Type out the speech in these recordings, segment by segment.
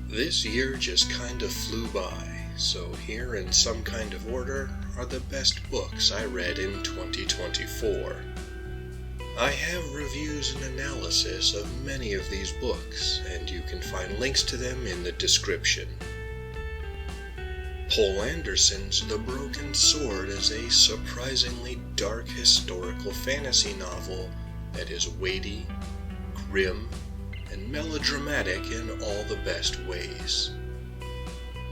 This year just kinda flew by, so here in some kind of order are the best books I read in 2024. I have reviews and analysis of many of these books, and you can find links to them in the description. Poul Anderson's The Broken Sword is a surprisingly dark historical fantasy novel that is weighty, grim, and melodramatic in all the best ways.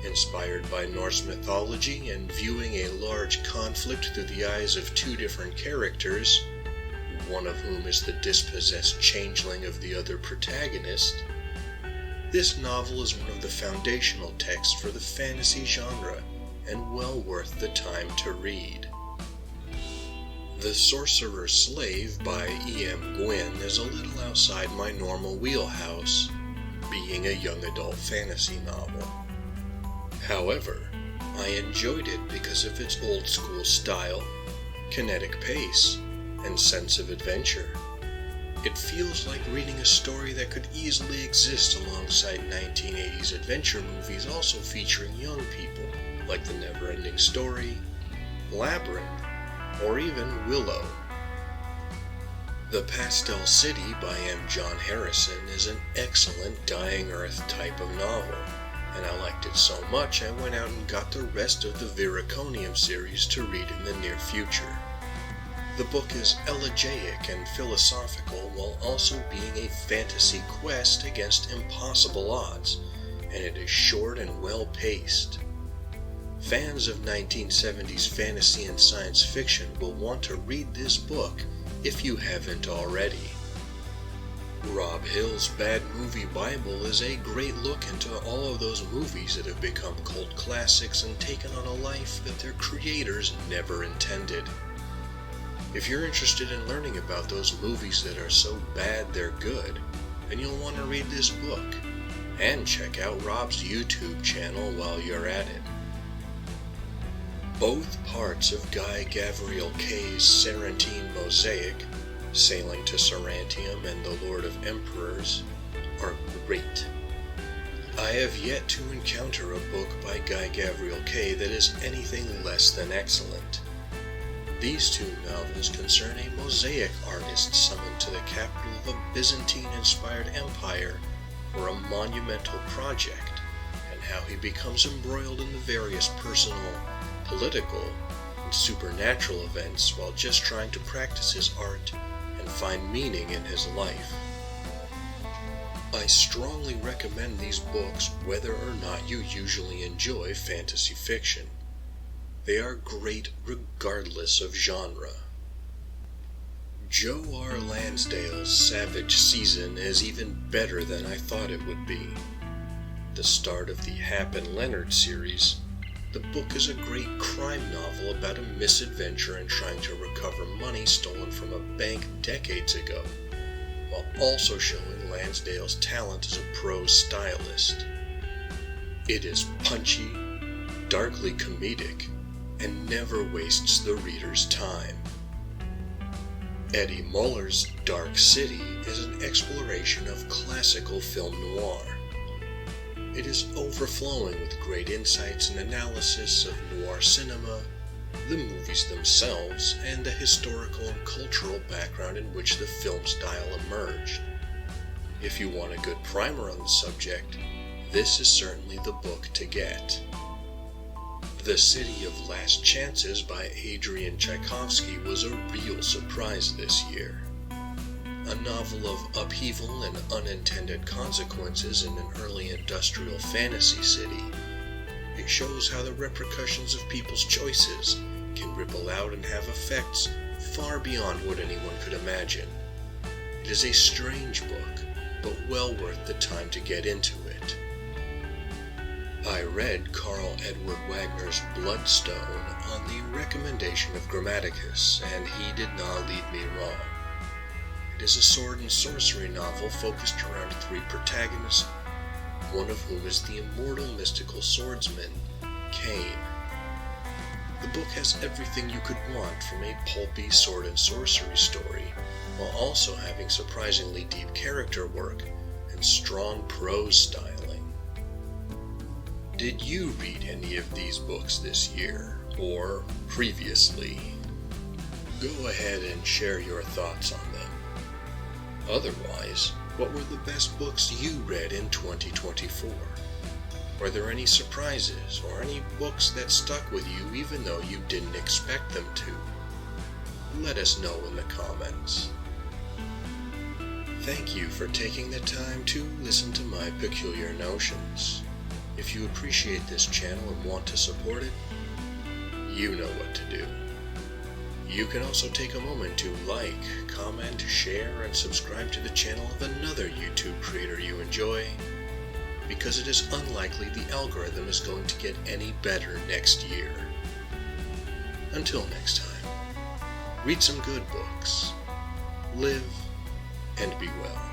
Inspired by Norse mythology and viewing a large conflict through the eyes of two different characters, one of whom is the dispossessed changeling of the other protagonist, this novel is one of the foundational texts for the fantasy genre and well worth the time to read. The Sorcerer's Slave by E.M. Gwynne is a little outside my normal wheelhouse, being a young adult fantasy novel. However, I enjoyed it because of its old school style, kinetic pace, and sense of adventure. It feels like reading a story that could easily exist alongside 1980s adventure movies also featuring young people, like The Never-Ending Story, Labyrinth, or even Willow. The Pastel City by M. John Harrison is an excellent Dying Earth type of novel, and I liked it so much I went out and got the rest of the Viraconium series to read in the near future. The book is elegiac and philosophical while also being a fantasy quest against impossible odds, and it is short and well-paced. Fans of 1970s fantasy and science fiction will want to read this book if you haven't already. Rob Hill's Bad Movie Bible is a great look into all of those movies that have become cult classics and taken on a life that their creators never intended. If you're interested in learning about those movies that are so bad they're good, then you'll want to read this book, and check out Rob's YouTube channel while you're at it. Both parts of Guy Gavriel Kay's Sarantium Mosaic, Sailing to Sarantium and The Lord of Emperors, are great. I have yet to encounter a book by Guy Gavriel Kay that is anything less than excellent. These two novels concern a mosaic artist summoned to the capital of a Byzantine-inspired empire for a monumental project, and how he becomes embroiled in the various personal, political, and supernatural events while just trying to practice his art and find meaning in his life. I strongly recommend these books whether or not you usually enjoy fantasy fiction. They are great regardless of genre. Joe R. Lansdale's Savage Season is even better than I thought it would be. The start of the Hap and Leonard series, the book is a great crime novel about a misadventure in trying to recover money stolen from a bank decades ago, while also showing Lansdale's talent as a prose stylist. It is punchy, darkly comedic, and never wastes the reader's time. Eddie Muller's Dark City is an exploration of classical film noir. It is overflowing with great insights and analysis of noir cinema, the movies themselves, and the historical and cultural background in which the film style emerged. If you want a good primer on the subject, this is certainly the book to get. The City of Last Chances by Adrian Tchaikovsky was a real surprise this year. A novel of upheaval and unintended consequences in an early industrial fantasy city, it shows how the repercussions of people's choices can ripple out and have effects far beyond what anyone could imagine. It is a strange book, but well worth the time to get into it. I read Carl Edward Wagner's Bloodstone on the recommendation of Grammaticus, and he did not lead me wrong. It is a sword and sorcery novel focused around three protagonists, one of whom is the immortal mystical swordsman, Cain. The book has everything you could want from a pulpy sword and sorcery story, while also having surprisingly deep character work and strong prose styling. Did you read any of these books this year, or previously? Go ahead and share your thoughts on them. Otherwise, what were the best books you read in 2024? Were there any surprises or any books that stuck with you even though you didn't expect them to? Let us know in the comments. Thank you for taking the time to listen to my peculiar notions. If you appreciate this channel and want to support it, you know what to do. You can also take a moment to like, comment, share, and subscribe to the channel of another YouTube creator you enjoy, because it is unlikely the algorithm is going to get any better next year. Until next time, read some good books, live, and be well.